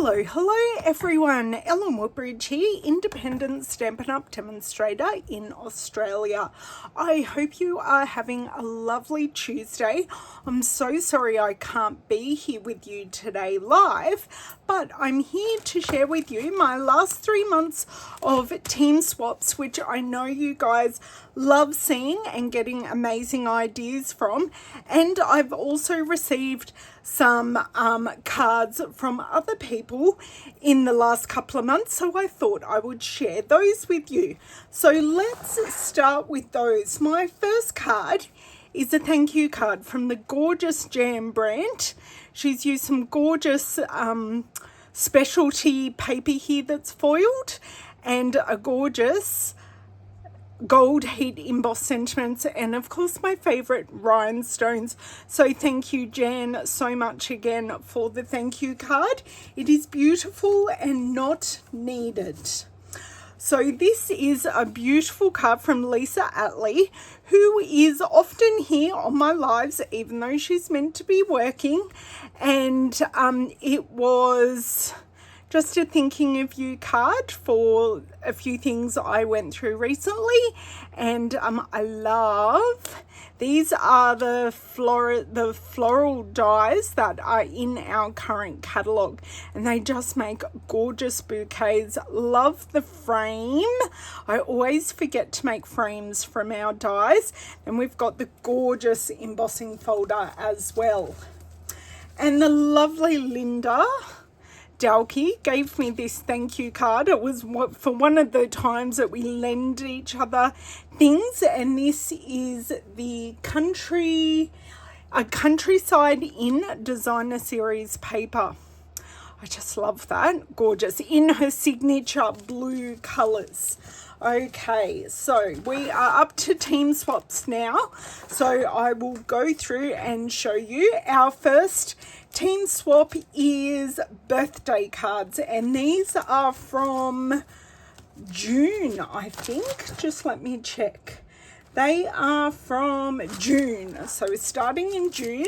Hello everyone, Ellen Woodbridge here, independent Stampin' Up! Demonstrator in Australia. I hope you are having a lovely Tuesday. I'm so sorry I can't be here with you today live, but I'm here to share with you my last 3 months of team swaps, which I know you guys love seeing and getting amazing ideas from. And I've also received some cards from other people in the last couple of months, so I thought I would share those with you. So let's start with those. My first card is a thank you card from the gorgeous Jan brand. She's used some gorgeous specialty paper here that's foiled, and a gorgeous gold heat embossed sentiments, and of course my favorite rhinestones. So thank you, Jan, so much again for the thank you card. It is beautiful and not needed. So this is a beautiful card from Lisa Atley, who is often here on my lives even though she's meant to be working, and it was just a thinking of you card for a few things I went through recently, and I love these are the floral dies that are in our current catalogue, and they just make gorgeous bouquets. Love the frame. I always forget to make frames from our dies, and we've got the gorgeous embossing folder as well. And the lovely Linda Dalkey gave me this thank you card. It was for one of the times that we lend each other things, and this is the Countryside in Designer Series paper. I just love that. Gorgeous in her signature blue colours. Okay, so we are up to team swaps now, so I will go through and show you. Our first team swap is birthday cards, and these are from June, I think. Just let me check. They are from June, so starting in June.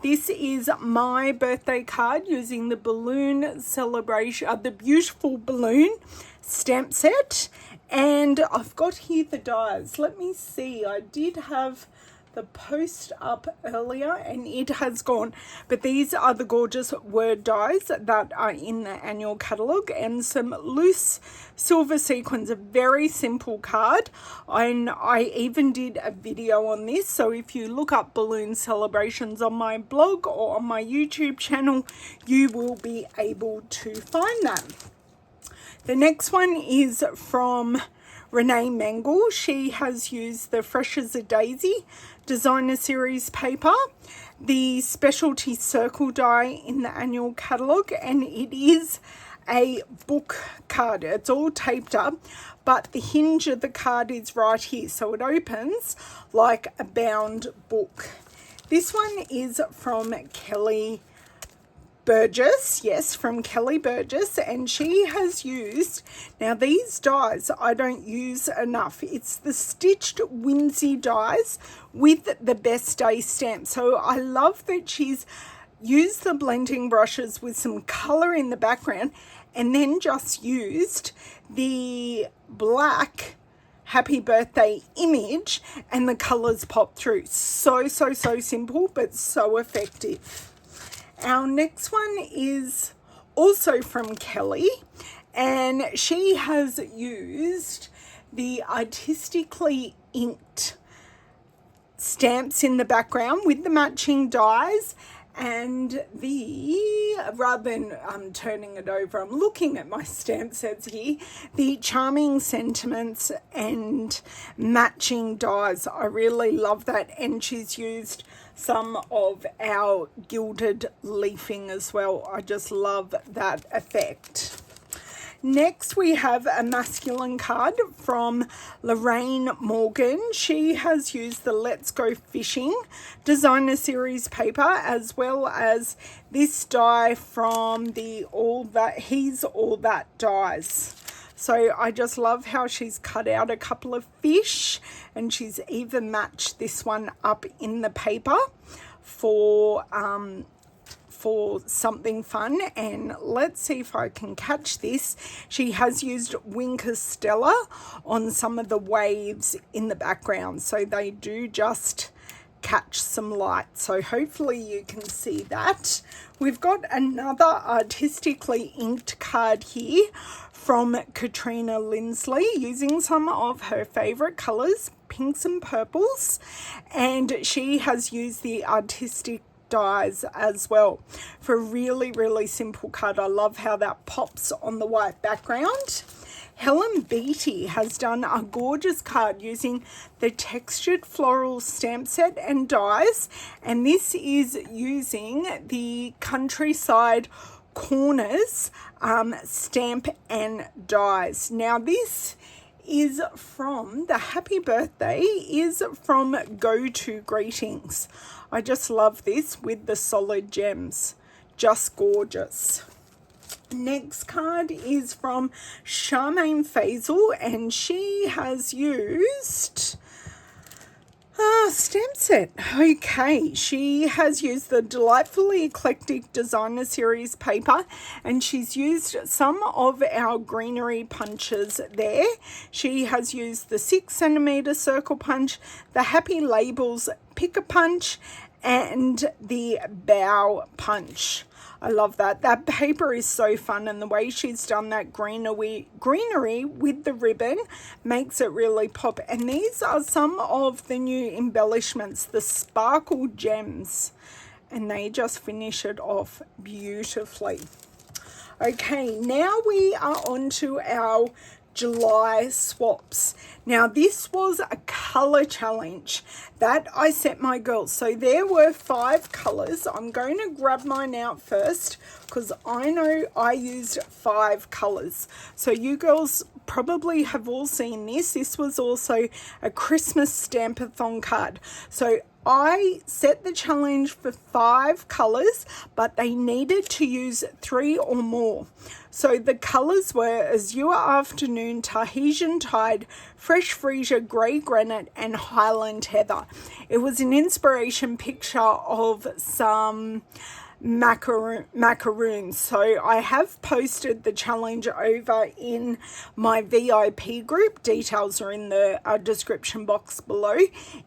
This is my birthday card using the balloon celebration, the beautiful balloon stamp set. And I've got here the dies. Let me see. I did have the post up earlier and it has gone, but these are the gorgeous word dies that are in the annual catalogue, and some loose silver sequins. A very simple card, and I even did a video on this, so if you look up balloon celebrations on my blog or on my YouTube channel, you will be able to find that. The next one is from Renee Mangle. She has used the Fresh as a Daisy Designer Series paper, the specialty circle die in the annual catalogue, and it is a book card. It's all taped up, but the hinge of the card is right here, so it opens like a bound book. This one is from Kelly Burgess, yes, from Kelly Burgess, and she has used, now these dies I don't use enough, it's the stitched Whimsy dies with the Best Day stamp. So I love that she's used the blending brushes with some colour in the background, and then just used the black happy birthday image, and the colours pop through. So simple, but so effective. Our next one is also from Kelly, and she has used the artistically inked stamps in the background with the matching dies, and rather than turning it over, I'm looking at my stamp sets here, the charming sentiments and matching dies. I really love that, and she's used some of our gilded leafing as well. I just love that effect. Next, we have a masculine card from Lorraine Morgan. She has used the Let's Go Fishing Designer Series paper, as well as this die from the All That dies. So I just love how she's cut out a couple of fish, and she's even matched this one up in the paper for for something fun, and let's see if I can catch this. She has used Winker Stella on some of the waves in the background, so they do just catch some light, so hopefully you can see that. We've got another artistically inked card here from Katrina Lindsley, using some of her favorite colors, pinks and purples, and she has used the artistic dies as well for a really simple card. I love how that pops on the white background. Helen Beatty has done a gorgeous card using the textured floral stamp set and dies, and this is using the Countryside Corners stamp and dies. Now this is from, the happy birthday is from Go To Greetings. I just love this with the solid gems, just gorgeous. Next card is from Charmaine Faisal, and she has used stamp set. Okay, she has used the Delightfully Eclectic Designer Series paper, and she's used some of our greenery punches there. She has used the 6 centimeter circle punch, the Happy Labels picker punch, and the bow punch. I love that. That paper is so fun, and the way she's done that greenery with the ribbon makes it really pop. And these are some of the new embellishments, the sparkle gems, and they just finish it off beautifully. Okay, now we are on to our July swaps. Now this was a color challenge that I set my girls, so there were 5 colors. I'm going to grab mine out first because I know I used 5 colors, so you girls probably have all seen this. This was also a Christmas Stampathon card, so I set the challenge for 5 colors, but they needed to use 3 or more. So the colors were Azure Afternoon, Tahitian Tide, Fresh Freesia, Grey Granite, and Highland Heather. It was an inspiration picture of some macaroons. So I have posted the challenge over in my VIP group. Details are in the description box below.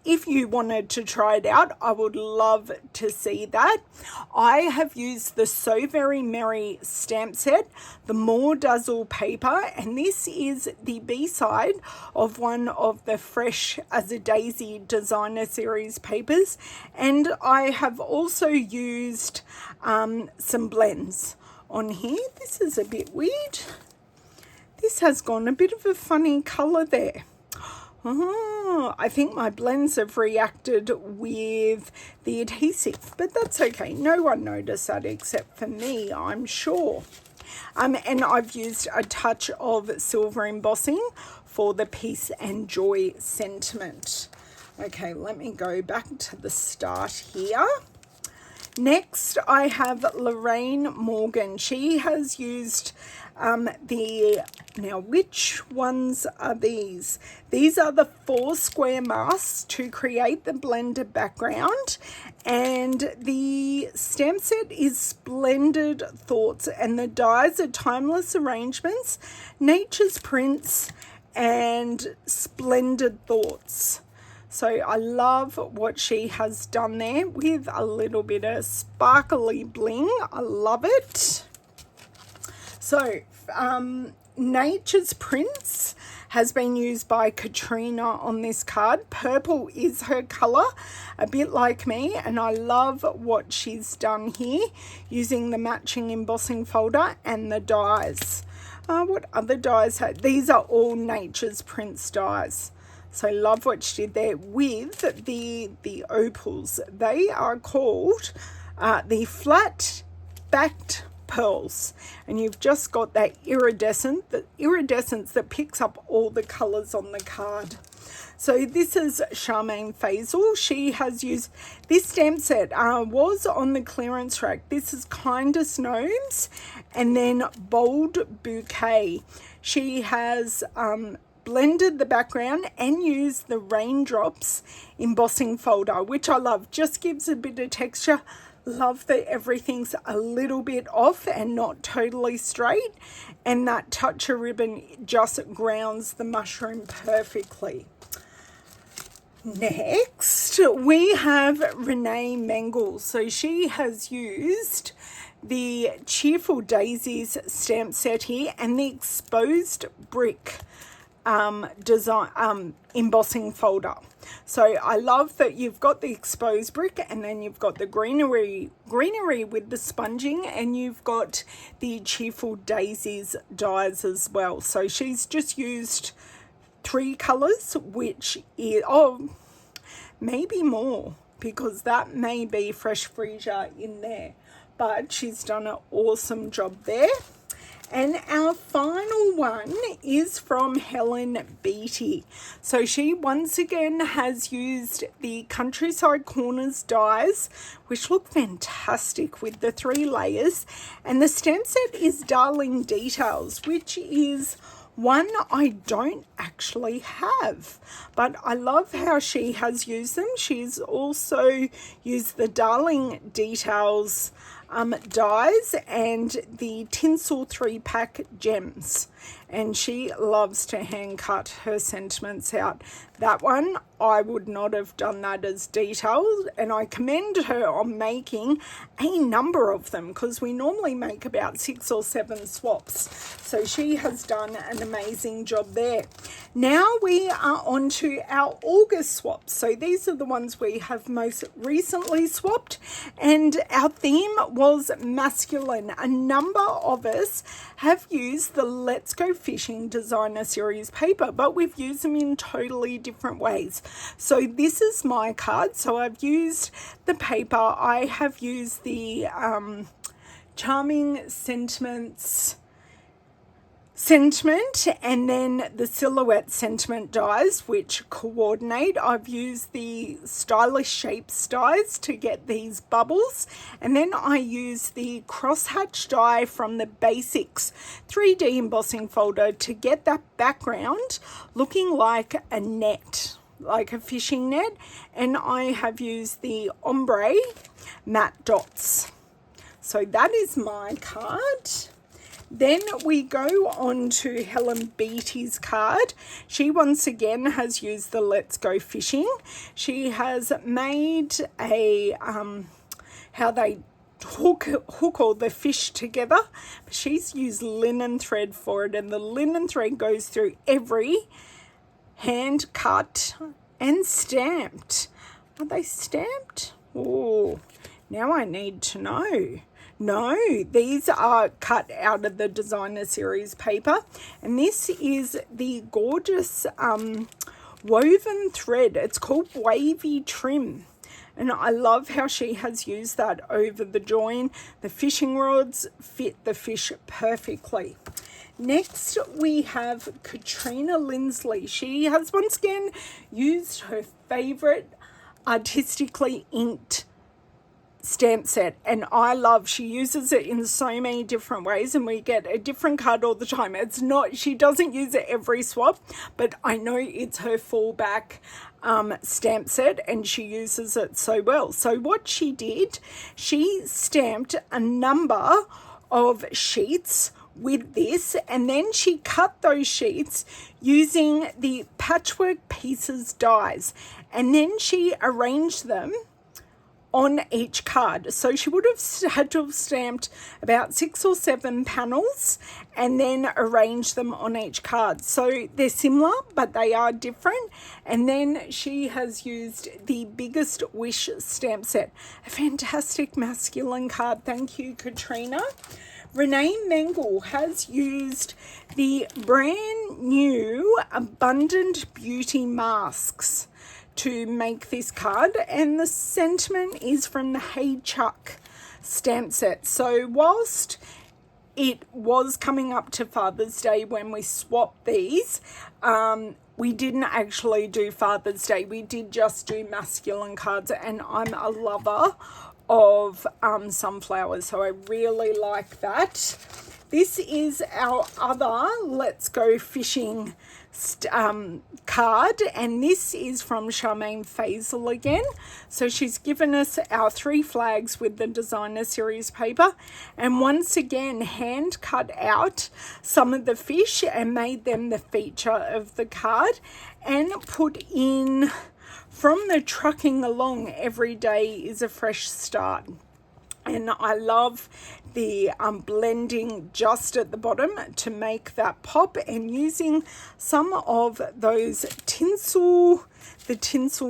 If you wanted to try it out, I would love to see that. I have used the So Very Merry stamp set, the More Dazzle paper, and this is the B-side of one of the Fresh as a Daisy Designer Series papers, and I have also used some blends on here. This is a bit weird. This has gone a bit of a funny color there. Oh, I think my blends have reacted with the adhesive, but that's okay. No one noticed that except for me, I'm sure. And I've used a touch of silver embossing for the peace and joy sentiment. Okay, let me go back to the start here. Next, I have Lorraine Morgan. She has used now which ones are these? These are the 4 square masks to create the blended background, and the stamp set is Splendid Thoughts, and the dies are Timeless Arrangements, Nature's Prints, and Splendid Thoughts. So I love what she has done there with a little bit of sparkly bling. I love it. So Nature's Prints has been used by Katrina on this card. Purple is her color, a bit like me, and I love what she's done here using the matching embossing folder and the dies. What other dies? These are all Nature's Prints dies. So love what she did there with the opals. They are called the flat backed pearls, and you've just got that iridescence that picks up all the colors on the card. So this is Charmaine Faisal. She has used this stamp set, was on the clearance rack. This is Kindest Gnomes, and then Bold Bouquet. She has blended the background and used the Raindrops embossing folder, which I love. Just gives a bit of texture. Love that everything's a little bit off and not totally straight, and that touch of ribbon just grounds the mushroom perfectly. Next, we have Renee Mengel. So she has used the Cheerful Daisies stamp set here and the exposed brick design embossing folder. So I love that you've got the exposed brick, and then you've got the greenery with the sponging, and you've got the Cheerful Daisies dies as well. So she's just used 3 colors, which is, maybe more, because that may be fresh freesia in there, but she's done an awesome job there. And our final one is from Helen Beattie. So she once again has used the Countryside Corners dies, which look fantastic with the 3 layers. And the stamp set is Darling Details, which is one I don't actually have, but I love how she has used them. She's also used the Darling Details dies and the Tinsel 3-pack gems, and she loves to hand cut her sentiments out. That one, I would not have done that as detailed, and I commend her on making a number of them, because we normally make about 6 or 7 swaps. So she has done an amazing job there. Now we are on to our August swaps. So these are the ones we have most recently swapped, and our theme was masculine. A number of us have used the Let's Go Fishing Designer Series paper, but we've used them in totally different ways. So this is my card. So I've used the paper. I have used the Charming Sentiment, and then the Silhouette Sentiment dies, which coordinate. I've used the Stylish Shapes dies to get these bubbles, and then I use the Crosshatch die from the Basics 3D embossing folder to get that background looking like a net, like a fishing net. And I have used the Ombre matte dots. So that is my card. Then we go on to Helen Beattie's card. She once again has used the Let's Go Fishing. She has made a how they hook all the fish together. She's used linen thread for it, and the linen thread goes through every hand cut and stamped. Are they stamped? Oh, now I need to know. No, these are cut out of the Designer Series paper, and this is the gorgeous woven thread. It's called Wavy Trim, and I love how she has used that over the join. The fishing rods fit the fish perfectly. Next, we have Katrina Lindsley. She has once again used her favorite artistically inked stamp set, and I love, she uses it in so many different ways, and we get a different card all the time. It's not, she doesn't use it every swap, but I know it's her fallback stamp set, and she uses it so well. So what she did, she stamped a number of sheets with this, and then she cut those sheets using the Patchwork Pieces dies, and then she arranged them on each card. So she would have had to have stamped about 6 or 7 panels and then arranged them on each card. So they're similar, but they are different. And then she has used the Biggest Wish stamp set. A fantastic masculine card. Thank you, Katrina. Renee Mengel has used the brand new Abundant Beauty masks to make this card, and the sentiment is from the Hey Chuck stamp set. So whilst it was coming up to Father's Day when we swapped these, we didn't actually do Father's Day. We did just do masculine cards, and I'm a lover of sunflowers, so I really like that. This is our other Let's Go Fishing card, and this is from Charmaine Faisal again. So she's given us our 3 flags with the designer series paper, and once again hand cut out some of the fish and made them the feature of the card, and put in, from the trucking along, every day is a fresh start. And I love the blending just at the bottom to make that pop, and using some of those tinsel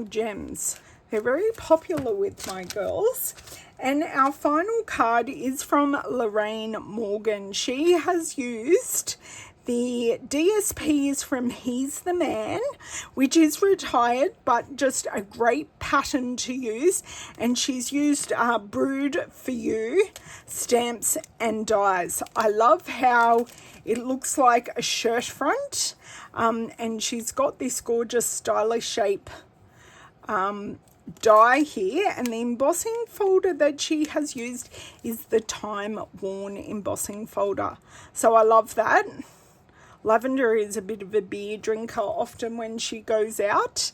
gems. They're very popular with my girls. And our final card is from Lorraine Morgan. She has used the DSPs from He's the Man, which is retired but just a great pattern to use, and she's used Brood for You stamps and dies. I love how it looks like a shirt front, and she's got this gorgeous stylish shape die here, and the embossing folder that she has used is the Time Worn embossing folder. So I love that. Lavender is a bit of a beer drinker often when she goes out.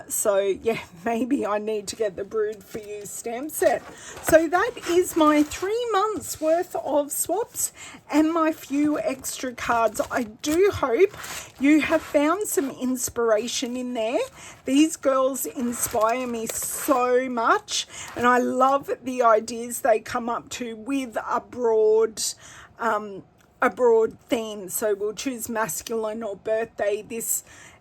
So yeah, maybe I need to get the Brood for You stamp set. So that is my 3 months worth of swaps and my few extra cards. I do hope you have found some inspiration in there. These girls inspire me so much, and I love the ideas they come up to with a broad theme. So we'll choose masculine or birthday.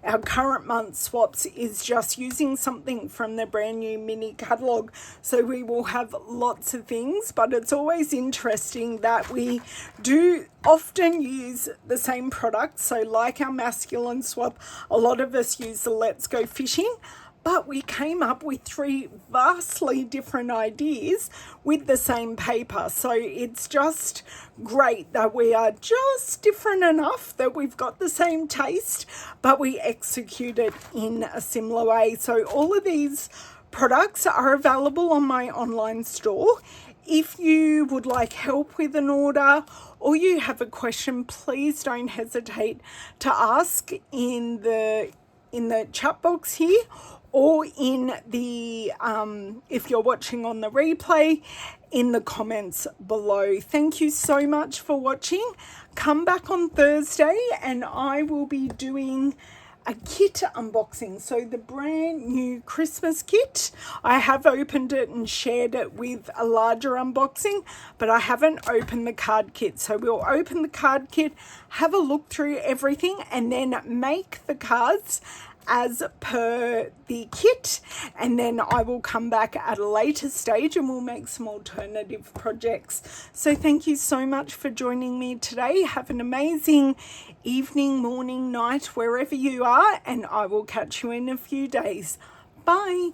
Our current month swaps is just using something from the brand new mini catalogue, so we will have lots of things, but it's always interesting that we do often use the same product. So like our masculine swap, a lot of us use the Let's Go Fishing, but we came up with 3 vastly different ideas with the same paper. So it's just great that we are just different enough that we've got the same taste, but we execute it in a similar way. So all of these products are available on my online store. If you would like help with an order, or you have a question, please don't hesitate to ask in the chat box here, or in the if you're watching on the replay, in the comments below. Thank you so much for watching. Come back on Thursday and I will be doing a kit unboxing. So the brand new Christmas kit, I have opened it and shared it with a larger unboxing, but I haven't opened the card kit. So we'll open the card kit, have a look through everything, and then make the cards as per the kit, and then I will come back at a later stage and we'll make some alternative projects. So thank you so much for joining me today. Have an amazing evening, morning, night, wherever you are, and I will catch you in a few days. Bye.